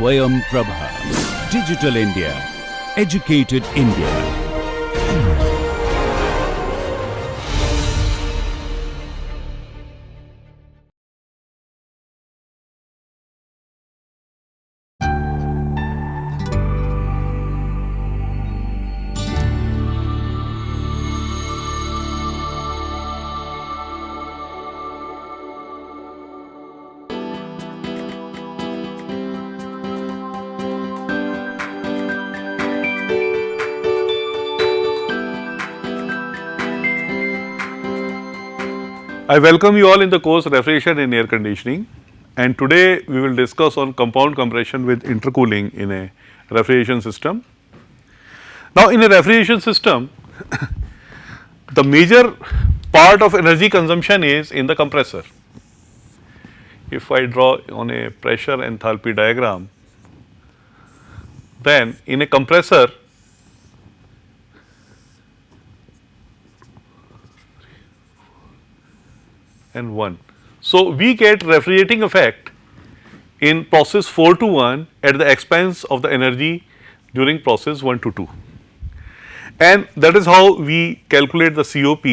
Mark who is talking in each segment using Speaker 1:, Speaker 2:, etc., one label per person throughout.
Speaker 1: Swayam Prabha. Digital India. Educated India.
Speaker 2: I welcome you all in the course Refrigeration and Air Conditioning, and today we will discuss on compound compression with intercooling in a refrigeration system. Now, in a refrigeration system, the major part of energy consumption is in the compressor. If I draw on a pressure enthalpy diagram, then in a compressor, and 1. So, we get refrigerating effect in process 4 to 1 at the expense of the energy during process 1 to 2. And that is how we calculate the COP,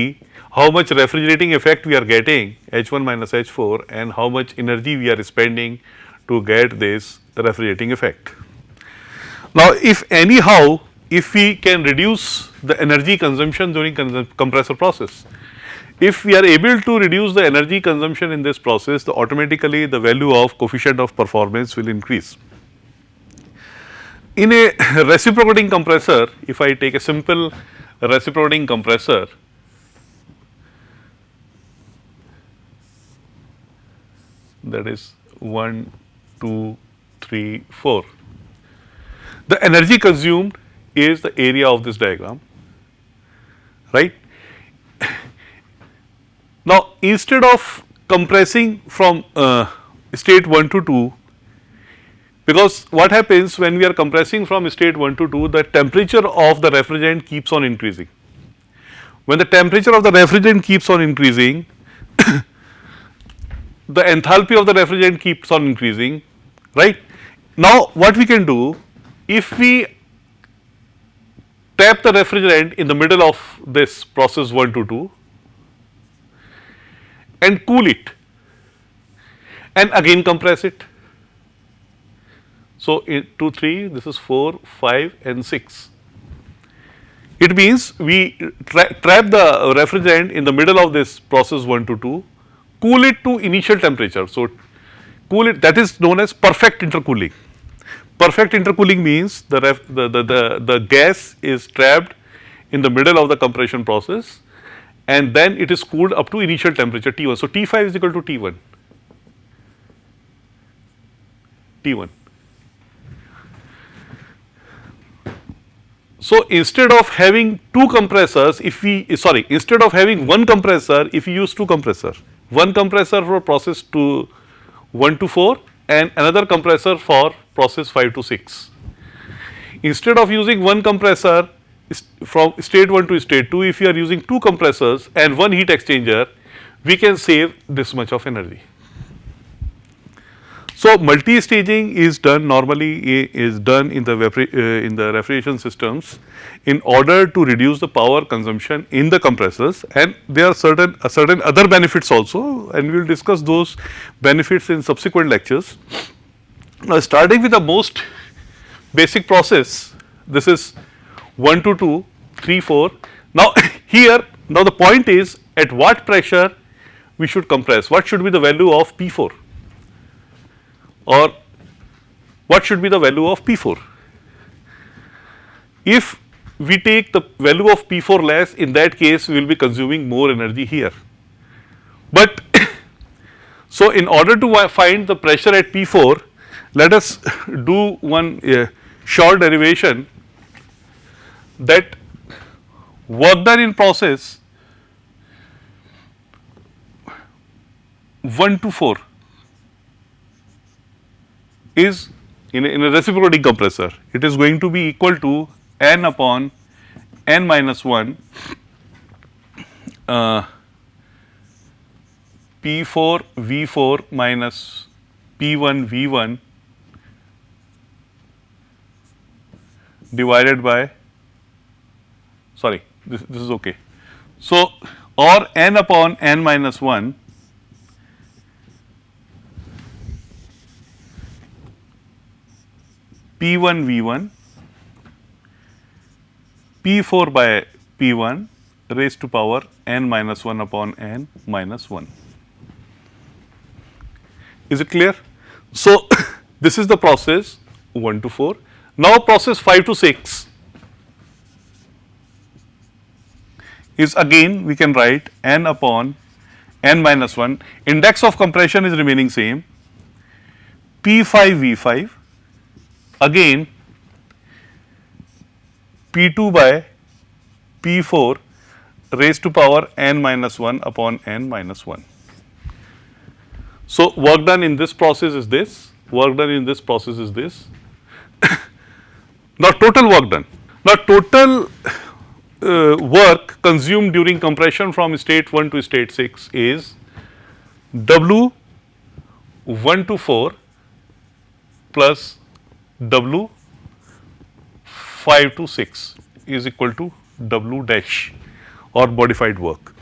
Speaker 2: how much refrigerating effect we are getting H1 minus H4 and how much energy we are spending to get this refrigerating effect. Now, if we can reduce the energy consumption during compressor process, if we are able to reduce the energy consumption in this process, automatically the value of coefficient of performance will increase. In a reciprocating compressor, if I take a simple reciprocating compressor, that is 1, 2, 3, 4. The energy consumed is the area of this diagram, right. Now, instead of compressing from state 1 to 2, because what happens when we are compressing from state 1 to 2, the temperature of the refrigerant keeps on increasing. When the temperature of the refrigerant keeps on increasing, the enthalpy of the refrigerant keeps on increasing, right. Now, what we can do, if we tap the refrigerant in the middle of this process 1 to 2, and cool it and again compress it. So, 2, 3, this is 4, 5 and 6. It means we trap the refrigerant in the middle of this process 1 to 2, cool it to initial temperature. So, cool it, that is known as perfect intercooling. Perfect intercooling means the gas is trapped in the middle of the compression process and then it is cooled up to initial temperature T1. So, T5 is equal to T1. So, instead of having two compressors, instead of having one compressor, if you use two compressors, one compressor for process 1 to 4 and another compressor for process 5 to 6. Instead of using one compressor from state 1 to state 2, if you are using two compressors and one heat exchanger, we can save this much of energy. So, multi-staging is done normally in the refrigeration systems in order to reduce the power consumption in the compressors, and there are certain other benefits also, and we will discuss those benefits in subsequent lectures. Now, starting with the most basic process, this is 1 to 2, 3, 4. Now, now the point is at what pressure we should compress, what should be the value of P4 or what should be the value of P4. If we take the value of P4 less, in that case we will be consuming more energy here. But so, in order to find the pressure at P4, let us do one short derivation that work done in process 1 to 4 is in a reciprocating compressor, it is going to be equal to n upon n minus 1 P4 V4 minus P1 V1 divided by, sorry, this is okay. So, or n upon n minus 1 P1 V1 P4 by P1 raised to power n minus 1 upon n minus 1. Is it clear? So, this is the process 1 to 4. Now, process 5 to 6 is again we can write n upon n minus 1. Index of compression is remaining same, P5 V5 again P2 by P4 raised to power n minus 1 upon n minus 1. So, work done in this process is this, work done in this process is this. Now, total work done. Now, total work consumed during compression from state 1 to state 6 is W 1 to 4 plus W 5 to 6 is equal to W dash or modified work.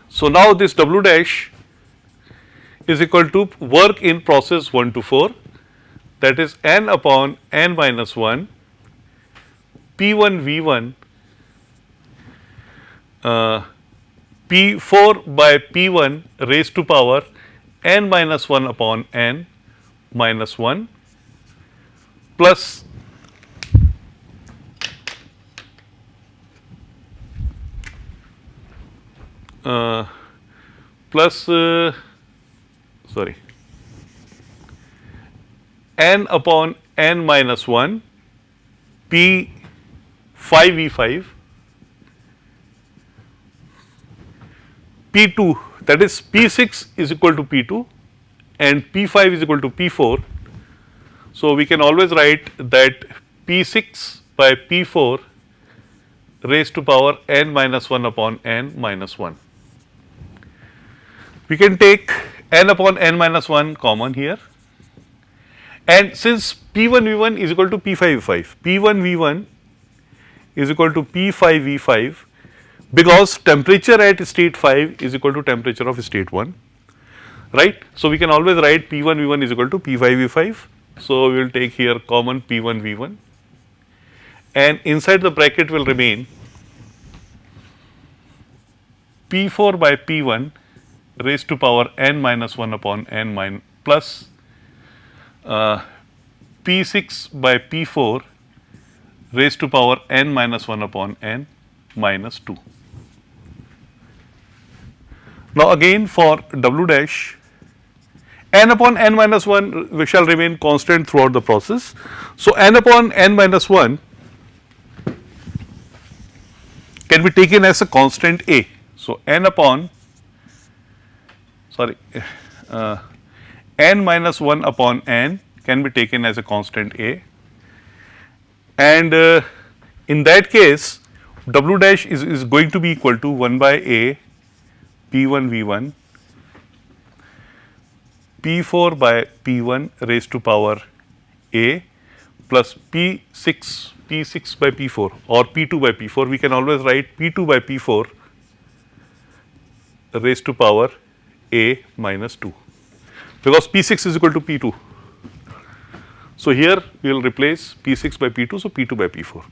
Speaker 2: So, now this W dash is equal to work in process 1 to 4, that is n upon n minus 1 P1 V1 P4 by P1 raised to power n minus 1 upon n minus 1 plus sorry n upon n minus 1 P 5 V5 P2, that is P6 is equal to P2 and P5 is equal to P4. So, we can always write that P6 by P4 raised to power n minus 1 upon n minus 1. We can take n upon n minus 1 common here, and since P1 V1 is equal to P5 V5, P1 V1 is equal to P5 V5 because temperature at state 5 is equal to temperature of state 1, right. So, we can always write P1 V1 is equal to P5 V5. So, we will take here common P1 V1 and inside the bracket will remain P4 by P1 raised to power n minus 1 upon n plus P6 by P4 raised to power n minus 1 upon n minus 2. Now, again for W dash, n upon n minus 1 we shall remain constant throughout the process. So, n upon n minus 1 can be taken as a constant A. So, n upon n minus 1 upon n can be taken as a constant A, and in that case W dash is going to be equal to 1 by A P1 V1 P4 by P1 raised to power A plus P6 by P4 or P2 by P4. We can always write P2 by P4 raised to power A minus 2 because P6 is equal to P2. So, here we will replace P6 by P2, so P2 by P4.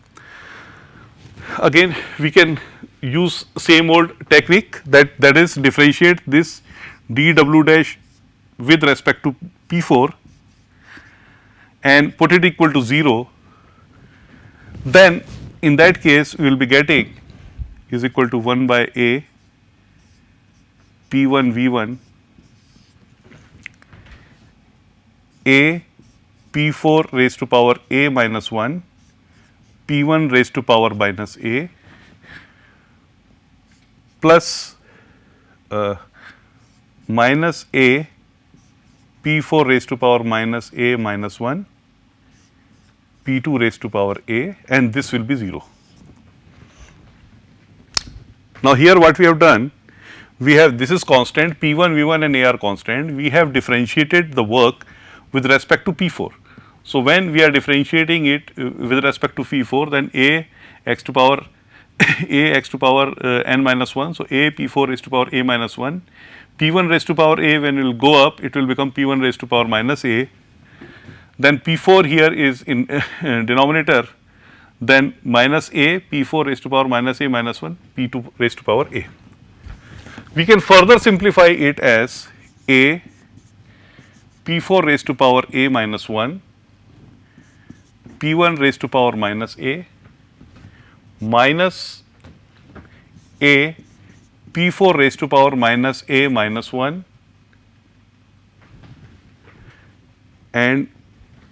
Speaker 2: Again we can use same old technique, that is differentiate this dW dash with respect to P4 and put it equal to 0, then in that case we will be getting is equal to 1 by A P1 V1 A P4 raised to power A minus 1 P1 raised to power minus A plus minus A P4 raised to power minus A minus 1 P2 raised to power A, and this will be 0. Now, here what we have done, we have this is constant P1 V1 and A are constant, we have differentiated the work with respect to P4. So, when we are differentiating it with respect to P4, then a x to power a x to power n minus 1. So, a P4 raised to power a minus 1, P1 raised to power a, when it will go up it will become P1 raised to power minus a, then P4 here is in denominator, then minus a, P4 raised to power minus a minus 1, P2 raised to power a. We can further simplify it as a P4 raised to power a minus 1, P1 raised to power minus a, minus a P4 raised to power minus a minus 1, and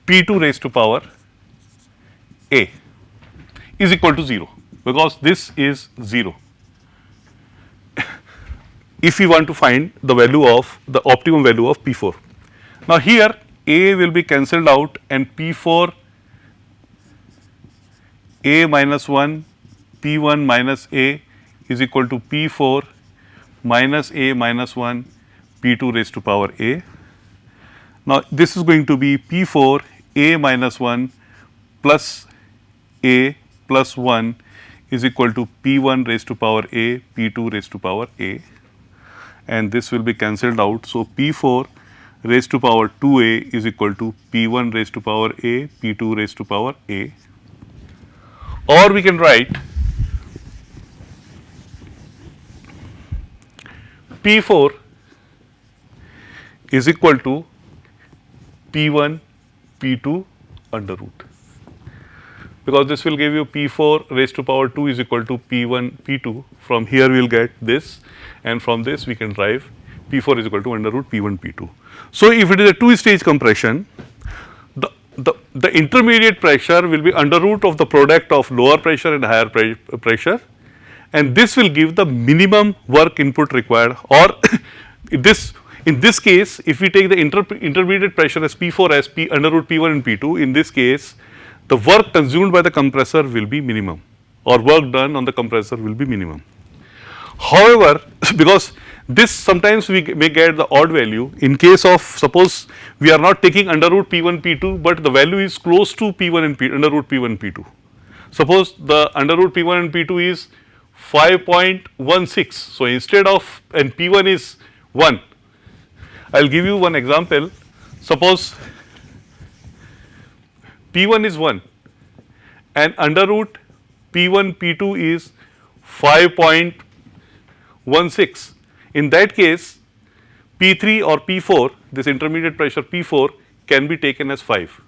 Speaker 2: P2 raised to power a is equal to 0, because this is 0. If we want to find the value of the optimum value of P4. Now, here a will be cancelled out and P4 a minus 1 P1 minus a is equal to P4 minus a minus 1 P2 raised to power a. Now, this is going to be P4 a minus 1 plus a plus 1 is equal to P1 raised to power a P2 raised to power a, and this will be cancelled out. So, P4 raised to power 2a is equal to P1 raised to power a P2 raised to power a, or we can write P4 is equal to P1 P2 under root, because this will give you P4 raised to power 2 is equal to P1 P2. From here we will get this, and from this we can derive P4 is equal to under root P1 P2. So, if it is a two-stage compression, the intermediate pressure will be under root of the product of lower pressure and higher pressure, and this will give the minimum work input required, or in this case if we take the intermediate pressure as P4 as P under root P1 and P2, in this case the work consumed by the compressor will be minimum, or work done on the compressor will be minimum. However, because this sometimes we may get the odd value in case of, suppose we are not taking under root P1 P2, but the value is close to P1 and under root P1 P2. Suppose the under root P1 and P2 is 5.16. So, instead of, and P1 is 1, I will give you one example. Suppose P1 is 1 and under root P1 P2 is 5.16. In that case, P3 or P4, this intermediate pressure P4 can be taken as 5.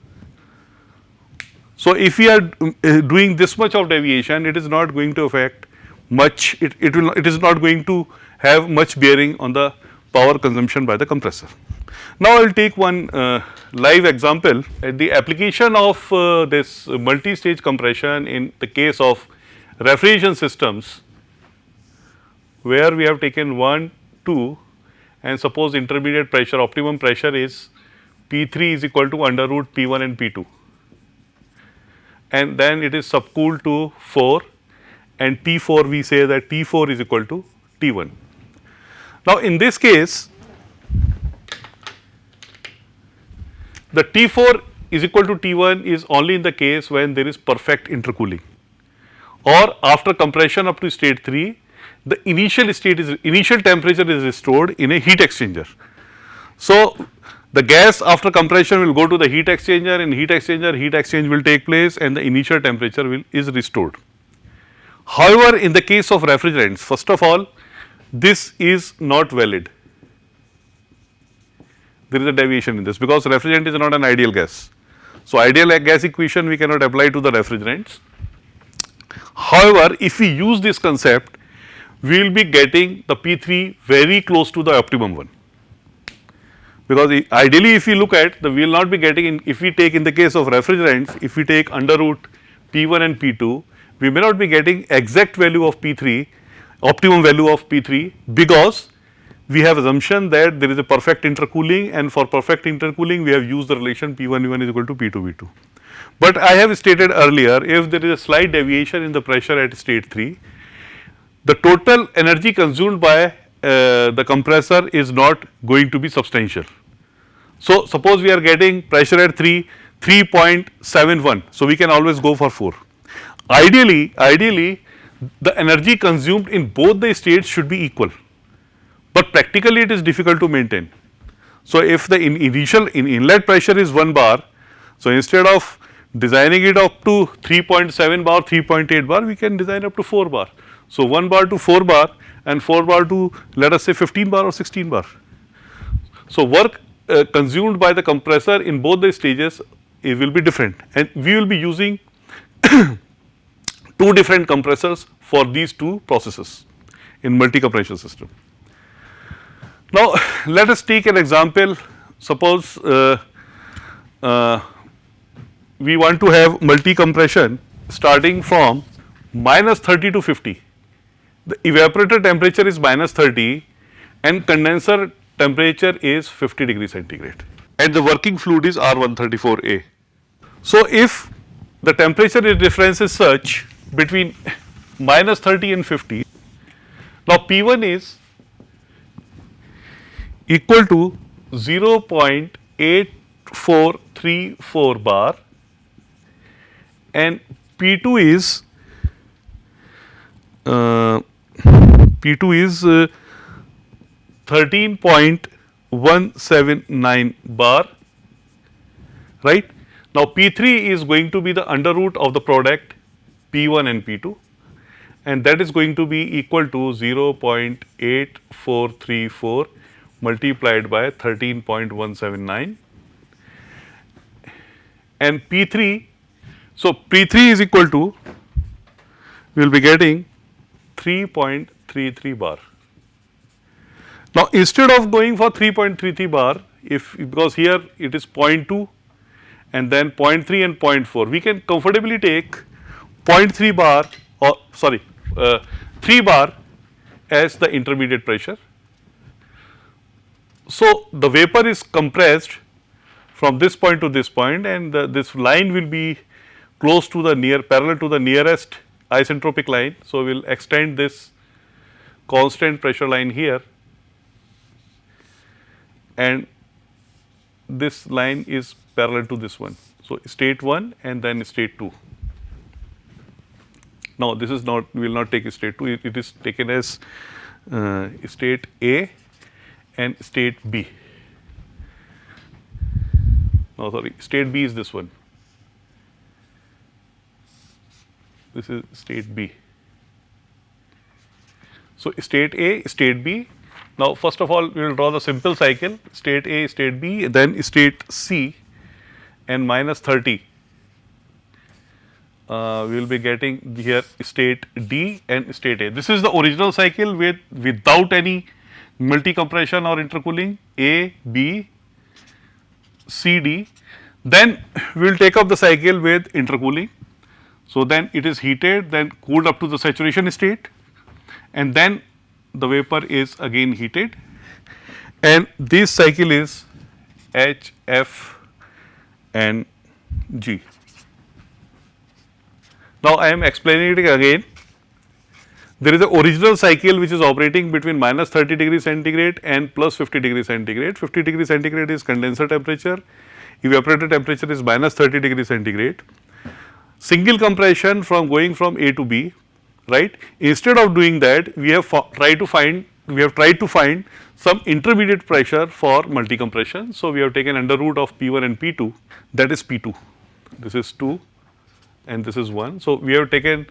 Speaker 2: So, if we are doing this much of deviation, it is not going to affect much, it is not going to have much bearing on the power consumption by the compressor. Now, I will take one live example. The application of this multi-stage compression in the case of refrigeration systems, where we have taken 1, 2, and suppose intermediate pressure, optimum pressure is P3 is equal to under root P1 and P2, and then it is subcooled to 4, and T4 we say that T4 is equal to T1. Now, in this case the T4 is equal to T1 is only in the case when there is perfect intercooling, or after compression up to state 3 the initial temperature is restored in a heat exchanger. So, the gas after compression will go to the heat exchanger, in heat exchange will take place and the initial temperature is restored. However, in the case of refrigerants, first of all this is not valid. There is a deviation in this, because refrigerant is not an ideal gas. So, ideal gas equation we cannot apply to the refrigerants. However, if we use this concept, we will be getting the P3 very close to the optimum one, because ideally if we look at, we will not be getting if we take in the case of refrigerants, if we take under root P1 and P2, we may not be getting exact value of P3, optimum value of P3, because we have assumption that there is a perfect intercooling, and for perfect intercooling we have used the relation P1 V1 is equal to P2 V2. But I have stated earlier, if there is a slight deviation in the pressure at state 3, the total energy consumed by the compressor is not going to be substantial. So, suppose we are getting pressure at 3, 3.71. So, we can always go for 4. Ideally the energy consumed in both the states should be equal, but practically it is difficult to maintain. So, if the initial inlet pressure is 1 bar, so instead of designing it up to 3.7 bar, 3.8 bar, we can design up to 4 bar. So, 1 bar to 4 bar and 4 bar to, let us say, 15 bar or 16 bar. So, work consumed by the compressor in both the stages, it will be different, and we will be using 2 different compressors for these 2 processes in multi-compression system. Now, let us take an example. Suppose we want to have multi-compression starting from minus 30 to 50. The evaporator temperature is minus 30 and condenser temperature is 50 degrees centigrade, and the working fluid is R134A. So, if the temperature difference is such between minus 30 and 50, now P1 is equal to 0.8434 bar and P2 is 13.179 bar, right. Now, P3 is going to be the under root of the product P1 and P2, and that is going to be equal to 0.8434 multiplied by 13.179, and P3, so P3 is equal to, we will be getting 3.33 bar. Now, instead of going for 3.33 bar, because here it is 0.2 and then 0.3 and 0.4, we can comfortably take 0.3 bar or 3 bar as the intermediate pressure. So, the vapor is compressed from this point to this point, and this line will be close to the parallel to the nearest isentropic line. So, we will extend this constant pressure line here, and this line is parallel to this one. So, state 1 and then state 2. Now, this is not, we will not take state 2, it is taken as state A and state B. No, sorry, state B is this one. This is state B. So, state A, state B. Now, first of all, we will draw the simple cycle, state A, state B, then state C, and minus 30. We will be getting here state D and state A. This is the original cycle without any multi-compression or intercooling, A, B, C, D. Then we will take up the cycle with intercooling. So, then it is heated, then cooled up to the saturation state, and then the vapor is again heated, and this cycle is H, F and G. Now, I am explaining it again. There is the original cycle which is operating between minus 30 degrees centigrade and plus 50 degrees centigrade. 50 degrees centigrade is condenser temperature, evaporator temperature is minus 30 degrees centigrade. Single compression from going from A to B, right. Instead of doing that, we have tried to find some intermediate pressure for multi compression. So, we have taken under root of P1 and P2, that is P2. This is 2 and this is 1. So, we have taken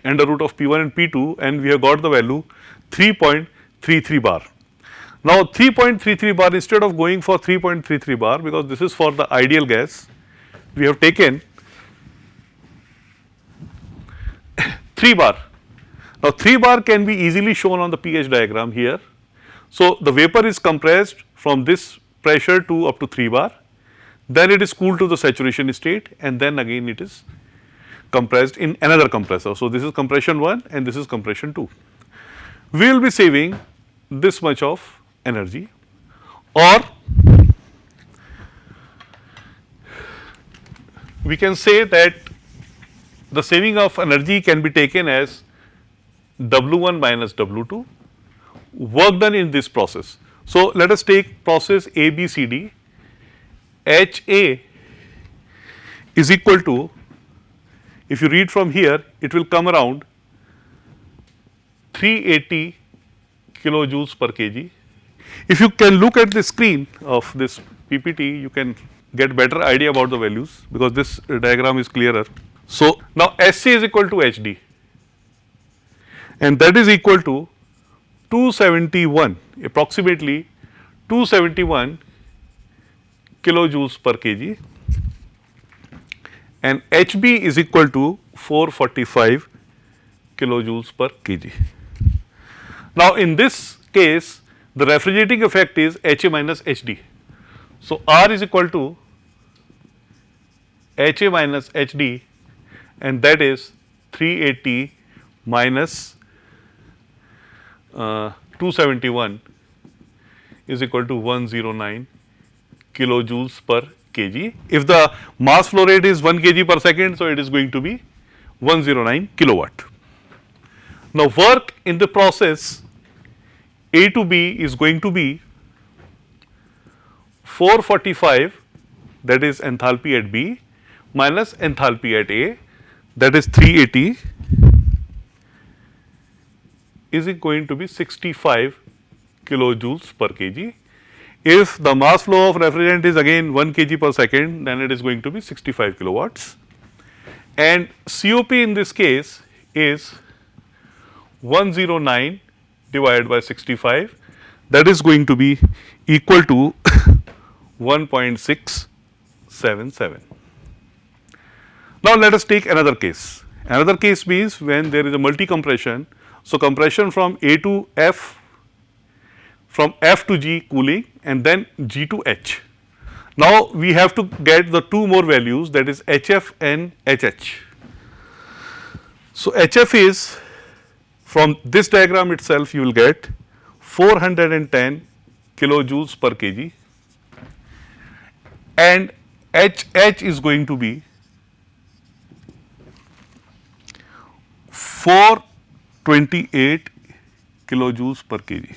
Speaker 2: under root of P1 and P2 and we have got the value 3.33 bar. Now, 3.33 bar, instead of going for 3.33 bar, because this is for the ideal gas, we have taken 3 bar. Now, 3 bar can be easily shown on the pH diagram here. So, the vapor is compressed from this pressure to up to 3 bar, then it is cooled to the saturation state, and then again it is compressed in another compressor. So, this is compression 1 and this is compression 2. We will be saving this much of energy, or we can say that the saving of energy can be taken as W1 minus W2, work done in this process. So, let us take process A, B, C, D. HA is equal to, if you read from here, it will come around 380 kilojoules per kg. If you can look at the screen of this PPT, you can get better idea about the values because this diagram is clearer. So, now SC is equal to HD and that is equal to 271, approximately 271 kilojoules per kg, and HB is equal to 445 kilojoules per kg. Now, in this case, the refrigerating effect is HA minus HD. So, R is equal to HA minus HD, and that is 380 minus 271 is equal to 109 kilojoules per kg. If the mass flow rate is 1 kg per second, so it is going to be 109 kilowatt. Now, work in the process A to B is going to be 445, that is enthalpy at B, minus enthalpy at A, that is 380, is it going to be 65 kilojoules per kg. If the mass flow of refrigerant is again 1 kg per second, then it is going to be 65 kilowatts, and COP in this case is 109 divided by 65, that is going to be equal to 1.677. Now, let us take another case. Another case means when there is a multi compression. So, compression from A to F, from F to G cooling, and then G to H. Now, we have to get the two more values, that is HF and HH. So, HF is, from this diagram itself you will get 410 kilojoules per kg, and HH is going to be 428 kilojoules per kg.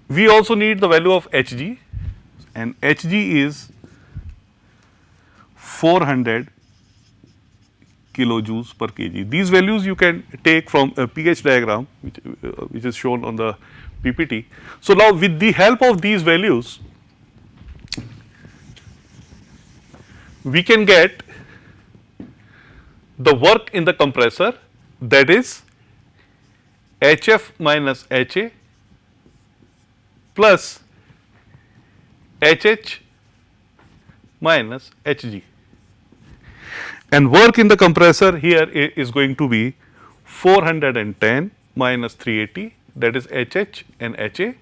Speaker 2: We also need the value of Hg, and Hg is 400 kilojoules per kg. These values you can take from a pH diagram which is shown on the PPT. So, now with the help of these values, we can get the work in the compressor, that is HF minus HA plus HH minus HG, and work in the compressor here is going to be 410 minus 380, that is HH and HA,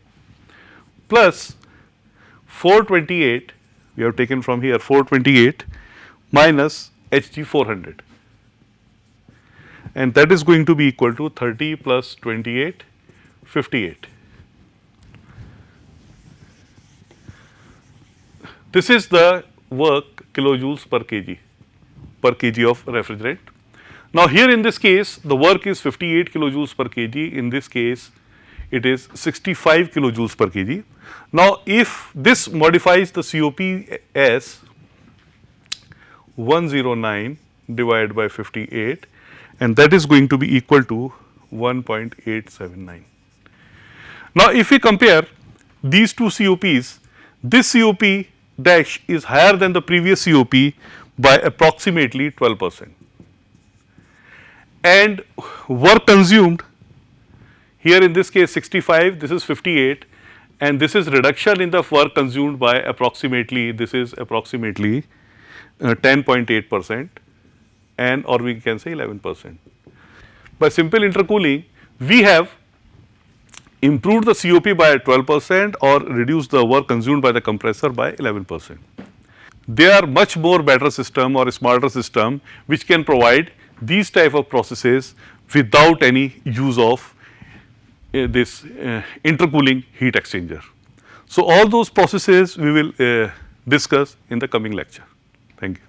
Speaker 2: plus 428, we have taken from here 428 minus HG 400, and that is going to be equal to 30 plus 28, 58. This is the work kilojoules per kg of refrigerant. Now, here in this case the work is 58 kilojoules per kg, in this case it is 65 kilojoules per kg. Now, if this modifies the COP as 109 divided by 58, and that is going to be equal to 1.879. Now, if we compare these two COPs, this COP dash is higher than the previous COP by approximately 12%, and work consumed here in this case 65, this is 58, and this is reduction in the work consumed by approximately, this is approximately 10.8%, and or we can say 11%. By simple intercooling, we have improved the COP by 12% or reduced the work consumed by the compressor by 11%. They are much more better system or a smarter system which can provide these type of processes without any use of this intercooling heat exchanger. So, all those processes we will discuss in the coming lecture. Thank you.